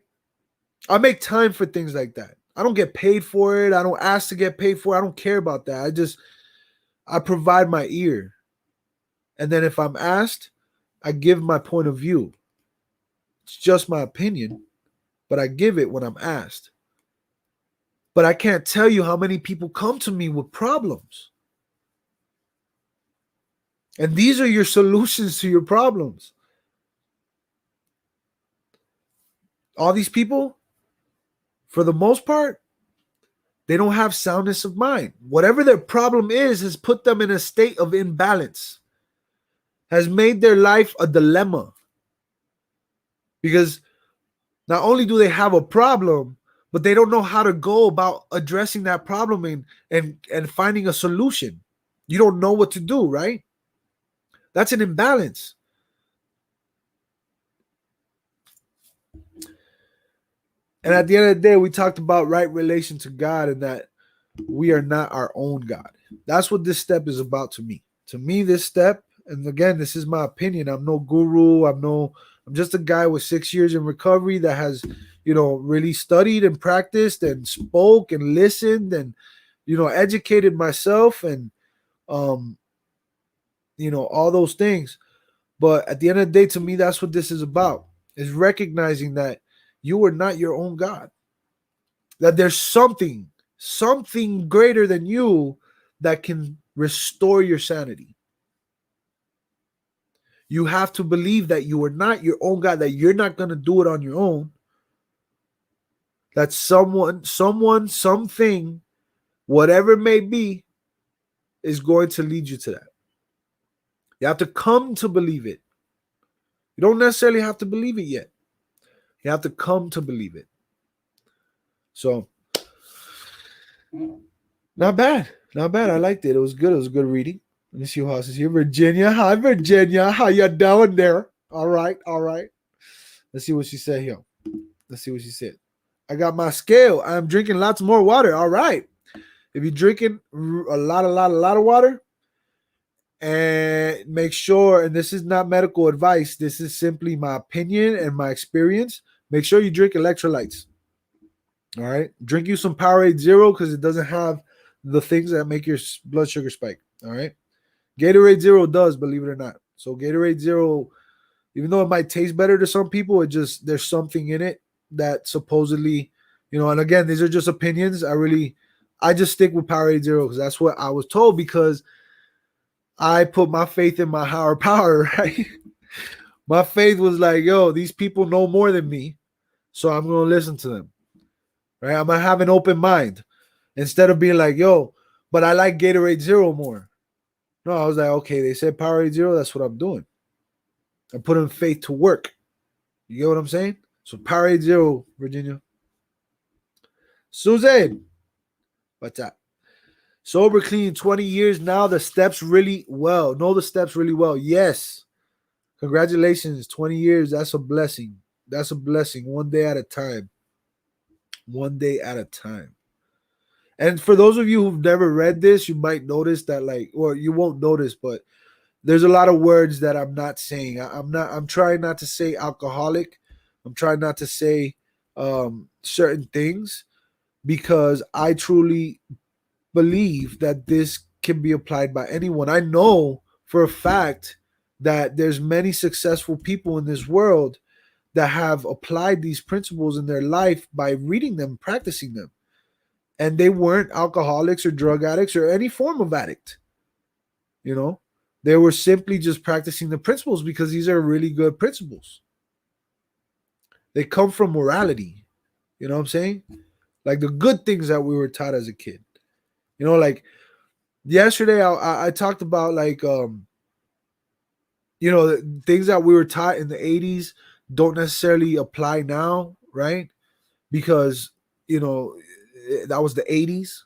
I make time for things like that. I don't get paid for it. I don't ask to get paid for it. I don't care about that. I provide my ear. And then if I'm asked, I give my point of view. It's just my opinion, but I give it when I'm asked. But I can't tell you how many people come to me with problems. And these are your solutions to your problems. All these people, for the most part, they don't have soundness of mind. Whatever their problem is has put them in a state of imbalance, has made their life a dilemma. Because not only do they have a problem, but they don't know how to go about addressing that problem and finding a solution. You don't know what to do, right? That's an imbalance. And at the end of the day, we talked about right relation to God and that we are not our own God. That's what this step is about to me. To me, this step, and again, this is my opinion. I'm no guru. I'm just a guy with 6 years in recovery that has, really studied and practiced and spoke and listened and, educated myself and, all those things. But at the end of the day, to me, that's what this is about, is recognizing that you are not your own God. That there's something greater than you that can restore your sanity. You have to believe that you are not your own God, that you're not going to do it on your own. That someone, something, whatever it may be, is going to lead you to that. You have to come to believe it. You don't necessarily have to believe it yet. You have to come to believe it. So, not bad. I liked it. It was good. It was good reading. Let me see who else is here. Virginia. Hi, Virginia. How you doing there? All right. Let's see what she said here. I got my scale. I'm drinking lots more water. All right. If you're drinking a lot of water, and make sure, and this is not medical advice, this is simply my opinion and my experience, make sure you drink electrolytes. All right. Drink you some Powerade Zero because it doesn't have the things that make your blood sugar spike. All right. Gatorade Zero does, believe it or not. So Gatorade Zero, even though it might taste better to some people, it just there's something in it that supposedly, and again, these are just opinions. I just stick with Powerade Zero because that's what I was told, because I put my faith in my higher power, right? My faith was like, yo, these people know more than me, so I'm gonna listen to them, right? I'm gonna have an open mind instead of being like, yo, but I like Gatorade Zero more. No, I was like, okay, they said Powerade Zero, that's what I'm doing. I'm putting faith to work. You get what I'm saying? So Powerade Zero, Virginia. Susan, what's that? Sober clean 20 years now. The steps really well. Know the steps really well. Yes. Congratulations. 20 years. That's a blessing. That's a blessing. One day at a time. One day at a time. And for those of you who've never read this, you might notice that, like, or you won't notice, but there's a lot of words that I'm not saying. I'm trying not to say alcoholic. I'm trying not to say certain things, because I truly believe that this can be applied by anyone. I know for a fact that there's many successful people in this world that have applied these principles in their life by reading them, practicing them. And they weren't alcoholics or drug addicts or any form of addict. You know, they were simply just practicing the principles because these are really good principles. They come from morality. You know what I'm saying? Like the good things that we were taught as a kid. Like yesterday I talked about, like, things that we were taught in the 80s don't necessarily apply now, right? Because, that was the 80s.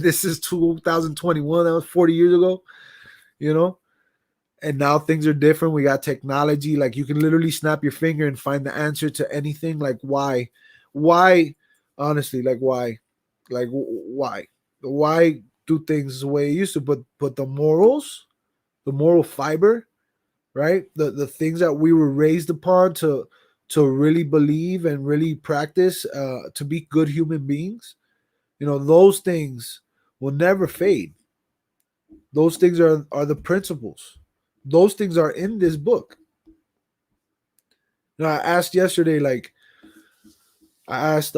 This is 2021. That was 40 years ago, you know? And now things are different. We got technology. Like, you can literally snap your finger and find the answer to anything. Like, why? Why? Honestly, like, why? Like, why? Why do things the way it used to? But the morals, the moral fiber, right? The things that we were raised upon to really believe and really practice, to be good human beings, those things will never fade. Those things are the principles. Those things are in this book. I asked yesterday, like, I asked,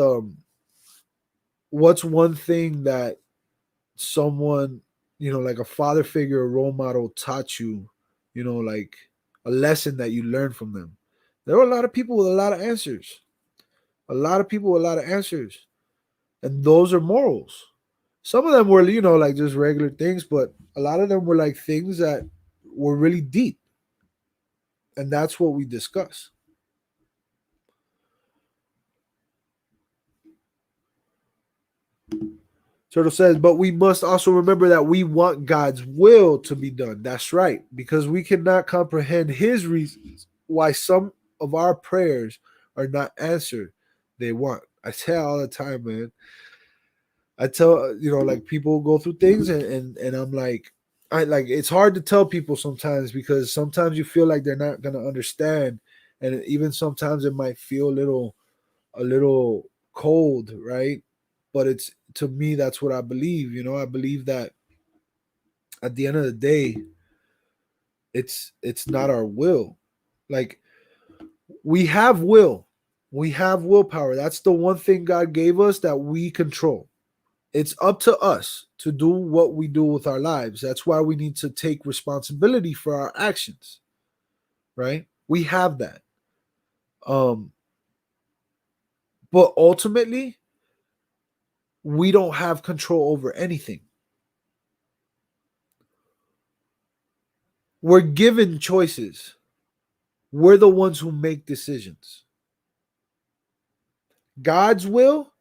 what's one thing that someone, like a father figure or role model taught you, like a lesson that you learned from them? There were a lot of people with a lot of answers. A lot of people with a lot of answers. And those are morals. Some of them were, like just regular things, but a lot of them were like things that were really deep. And that's what we discuss. Turtle says, but we must also remember that we want God's will to be done. That's right, because we cannot comprehend his reasons why some of our prayers are not answered. They want. I tell all the time, man. I tell, like, people go through things, and I'm like, it's hard to tell people sometimes, because sometimes you feel like they're not gonna understand, and even sometimes it might feel a little cold, right? But it's, to me, that's what I believe. I believe that at the end of the day, it's not our will. Like, we have will, we have willpower. That's the one thing God gave us that we control. It's up to us to do what we do with our lives. That's why we need to take responsibility for our actions, right? We have that. Um, but ultimately, we don't have control over anything. We're given choices. We're the ones who make decisions. God's will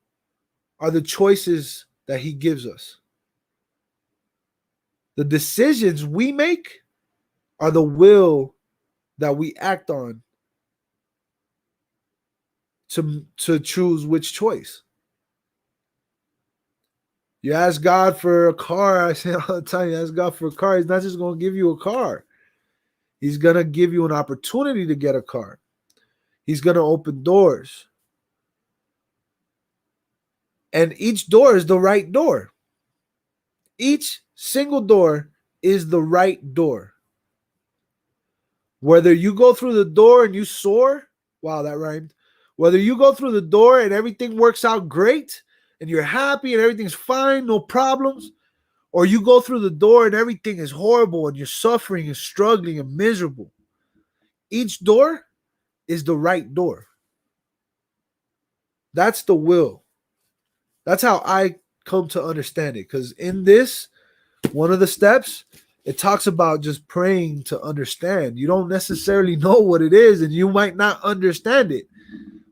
are the choices that he gives us. The decisions we make are the will that we act on to choose which choice. You ask God for a car. I say all the time, you ask God for a car. He's not just going to give you a car. He's going to give you an opportunity to get a car. He's going to open doors. And each door is the right door. Each single door is the right door. Whether you go through the door and you soar, wow, that rhymed. Whether you go through the door and everything works out great and you're happy and everything's fine, no problems, or you go through the door and everything is horrible and you're suffering and struggling and miserable. Each door is the right door. That's the will. That's how I come to understand it. Because in this, one of the steps, it talks about just praying to understand. You don't necessarily know what it is, and you might not understand it.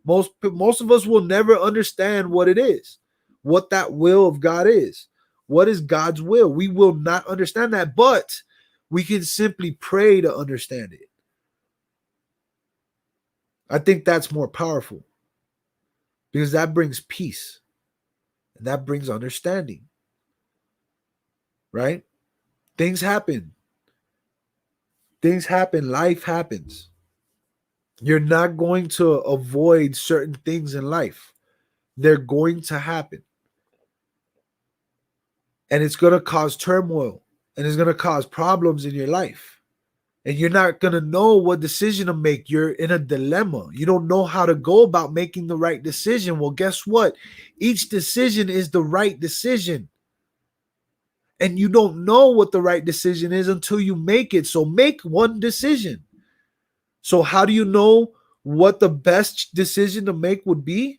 Most of us will never understand what it is, what that will of God is. What is God's will? We will not understand that, but we can simply pray to understand it. I think that's more powerful because that brings peace and that brings understanding, right? Things happen. Things happen. Life happens. You're not going to avoid certain things in life. They're going to happen. And it's going to cause turmoil and it's going to cause problems in your life. And you're not going to know what decision to make. You're in a dilemma. You don't know how to go about making the right decision. Well, guess what? Each decision is the right decision. And you don't know what the right decision is until you make it. So make one decision. So how do you know what the best decision to make would be?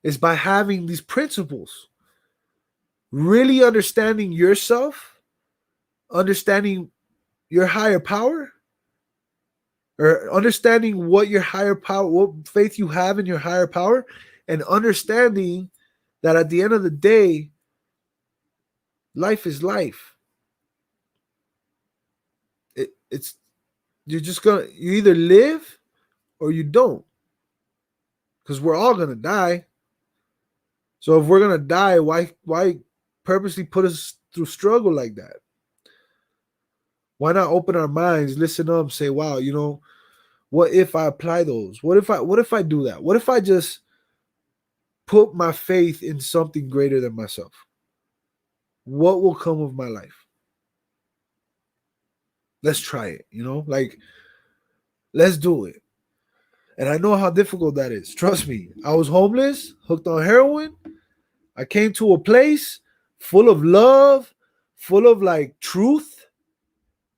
Is by having these principles. Really understanding yourself, understanding your higher power, or understanding what your higher power, what faith you have in your higher power, and understanding that at the end of the day, life is life. It's you either live or you don't, because we're all gonna die. So if we're gonna die, why purposely put us through struggle like that? Why not open our minds, listen up, say, wow, what if I apply those? What if I do that? What if I just put my faith in something greater than myself? What will come of my life? Let's try it, like let's do it. And I know how difficult that is. Trust me. I was homeless, hooked on heroin. I came to a place full of love, full of like truth.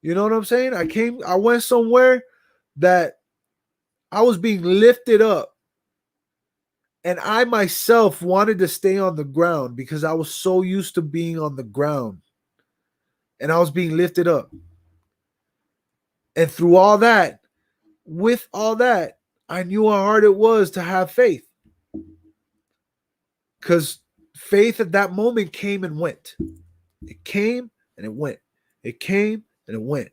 You know what I'm saying? I went somewhere that I was being lifted up. And I myself wanted to stay on the ground because I was so used to being on the ground. And I was being lifted up. And through all that, with all that, I knew how hard it was to have faith. Because faith at that moment came and went. It came and it went. It came and it went.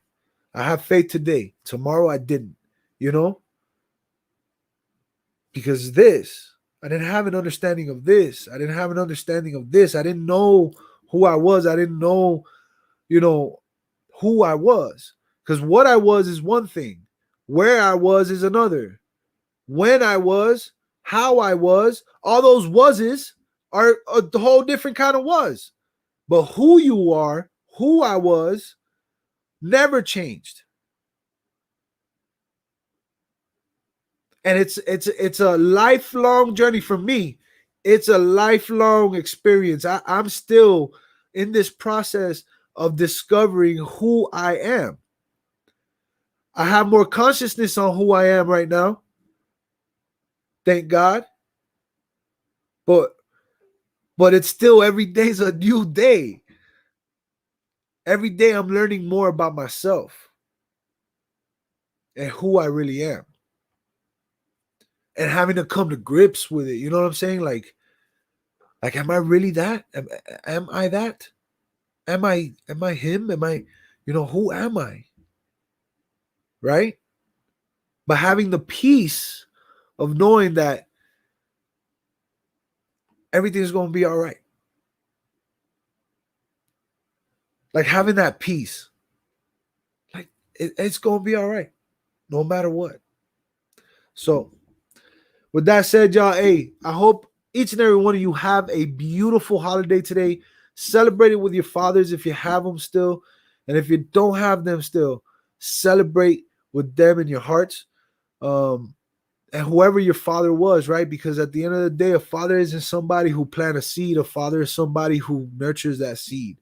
I have faith today. Tomorrow I didn't. Because I didn't have an understanding of this. I didn't have an understanding of this. I didn't know who I was. I didn't know, who I was. Because what I was is one thing. Where I was is another. When I was, how I was, all those wases are a whole different kind of was. But who you are, who I was, never changed. And it's a lifelong journey for me. It's a lifelong experience. I'm still in this process of discovering who I am. I have more consciousness on who I am right now. Thank God. But it's still every day's a new day. Every day I'm learning more about myself and who I really am. And having to come to grips with it. You know what I'm saying? Like am I really that? Am I that? Am I him? Am I, who am I? Right? But having the peace of knowing that everything's going to be all right. Like having that peace. Like it's going to be all right. No matter what. So with that said, y'all, hey, I hope each and every one of you have a beautiful holiday today. Celebrate it with your fathers if you have them still. And if you don't have them still, celebrate with them in your hearts. And whoever your father was, right? Because at the end of the day, a father isn't somebody who plant a seed. A father is somebody who nurtures that seed.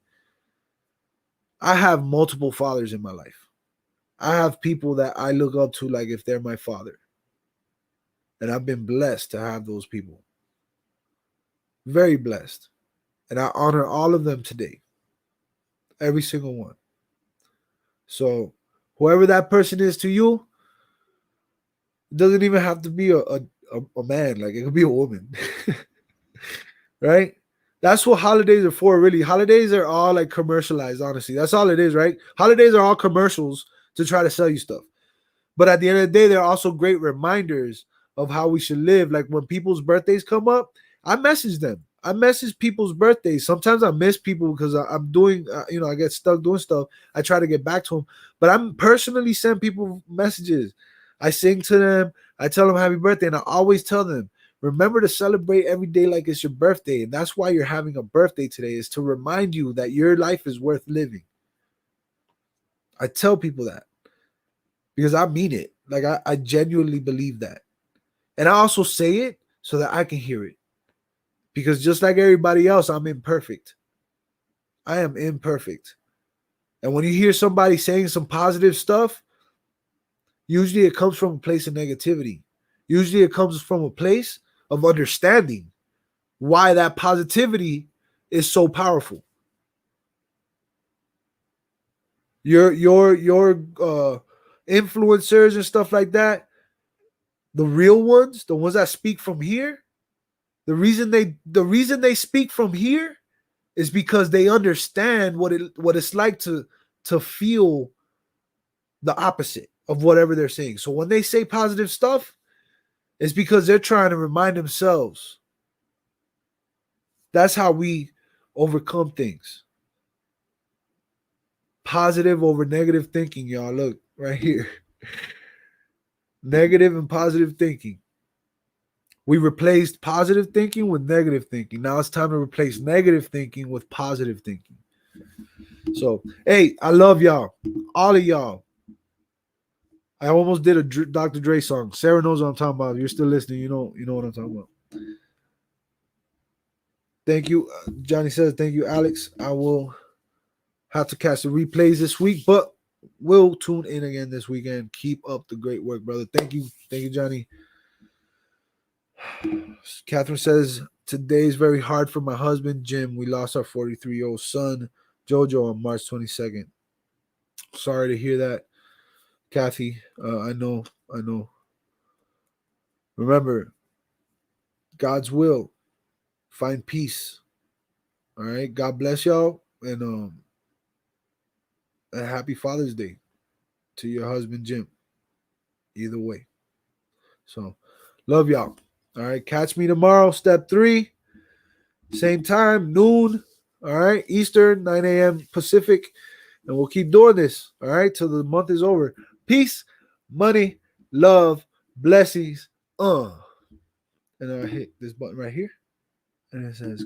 I have multiple fathers in my life. I have people that I look up to like if they're my father. And I've been blessed to have those people. Very blessed. And I honor all of them today. Every single one. So whoever that person is to you, it doesn't even have to be a man. Like it could be a woman. Right? That's what holidays are for, really. Holidays are all like commercialized, honestly. That's all it is, right? Holidays are all commercials to try to sell you stuff. But at the end of the day, they're also great reminders of how we should live. Like when people's birthdays come up, I message them. I message people's birthdays. Sometimes I miss people because I'm doing, I get stuck doing stuff. I try to get back to them. But I'm personally send people messages. I sing to them. I tell them happy birthday. And I always tell them, remember to celebrate every day like it's your birthday. And that's why you're having a birthday today, is to remind you that your life is worth living. I tell people that because I mean it. Like I genuinely believe that. And I also say it so that I can hear it. Because just like everybody else, I'm imperfect. I am imperfect. And when you hear somebody saying some positive stuff, usually it comes from a place of negativity. Usually it comes from a place of understanding why that positivity is so powerful. Your influencers and stuff like that, the real ones, the ones that speak from here, the reason they speak from here is because they understand what it's like to feel the opposite of whatever they're saying. So when they say positive stuff, it's because they're trying to remind themselves. That's how we overcome things. Positive over negative thinking, y'all. Look right here. Negative and positive thinking. We replaced positive thinking with negative thinking. Now it's time to replace negative thinking with positive thinking. So, hey, I love y'all. All of y'all. I almost did a Dr. Dre song. Sarah knows what I'm talking about. If you're still listening, you know what I'm talking about. Thank you. Johnny says, thank you, Alex. I will have to catch the replays this week, but we'll tune in again this weekend. Keep up the great work, brother. Thank you. Thank you, Johnny. Catherine says, today's very hard for my husband, Jim. We lost our 43-year-old son, Jojo, on March 22nd. Sorry to hear that, Kathy. I know. Remember, God's will. Find peace. All right. God bless y'all. And a happy Father's Day to your husband, Jim. Either way. So, love y'all. All right. Catch me tomorrow, step 3. Same time, noon. All right. Eastern, 9 a.m. Pacific. And we'll keep doing this. All right. Till the month is over. Peace, money, love, blessings. And I hit this button right here. And it says